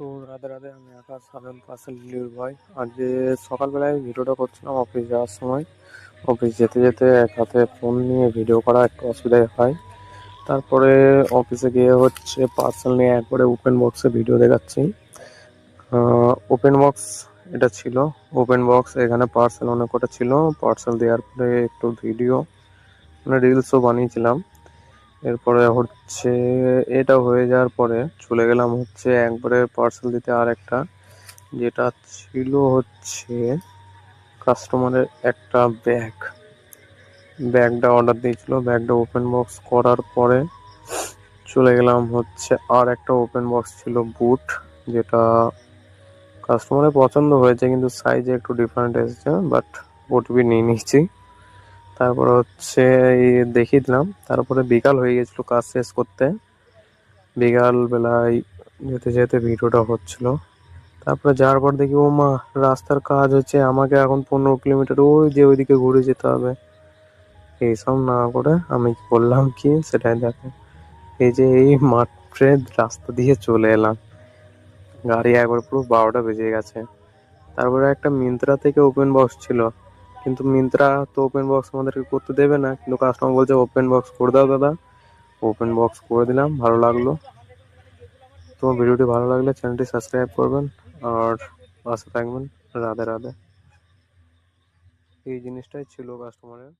তো রাধে রাধে, আমি আকাশ সাধারণ পার্সেল ডেলিভারি বয়। আজকে সকালবেলায় ভিডিওটা করছিলাম অফিস যাওয়ার সময়। অফিস যেতে যেতে এক হাতে ফোন নিয়ে ভিডিও করা একটু অসুবিধাই হয়। তারপরে অফিসে গিয়ে পার্সেল নিয়ে একবারে ওপেন বক্সে ভিডিও দেখাচ্ছি। ওপেন বক্স এটা ছিল। ওপেন বক্স এখানে পার্সেল অনেক কটা ছিল। পার্সেল দেওয়ার পরে একটু ভিডিও মানে রিলসও বানিয়েছিলাম। এরপরে এটা হয়ে যাওয়ার পরে চলে গেলাম একবারে পার্সেল দিতে। আর একটা যেটা ছিল কাস্টমারের একটা ব্যাগটা অর্ডার দিয়েছিল। ব্যাগটা ওপেন বক্স করার পরে চলে গেলাম আর একটা ওপেন বক্স ছিল বুট, যেটা কাস্টমারের পছন্দ হয়েছে কিন্তু সাইজে একটু ডিফারেন্ট এসেছে, বাট ওটিপি নিয়ে নিয়েছি। তারপরে এই দেখিয়ে দিলাম। তারপরে বিকাল হয়ে গেছিল কাজ শেষ করতে। বিকাল বেলায় যেতে যেতে ভিডিওটা হচ্ছিল। তারপরে যাওয়ার পর দেখি ও মা, রাস্তার কাজ হচ্ছে, আমাকে এখন 15 কিলোমিটার ওইদিকে ঘুরে যেতে হবে। এইসব না করে আমি করলাম কি সেটাই দেখো। এই মাত্র রাস্তা দিয়ে চলে এলাম, গাড়ি একবার পুরো 12টা বেজে গেছে। তারপরে একটা মিন্ত্রা থেকে ওপেন বক্স ছিল, কিন্তু মিন্ত্রা তো ওপেন বক্স আমাদেরকে করতে দেবে না, কিন্তু কাস্টমার বলছে ওপেন বক্স করে দাও দাদা। ওপেন বক্স করে দিলাম, ভালো লাগলো। তো ভিডিওটি ভালো লাগলে চ্যানেলটি সাবস্ক্রাইব করবেন আর পাশে থাকবেন। রাধে রাধে। এই জিনিসটাই ছিল কাস্টমারের।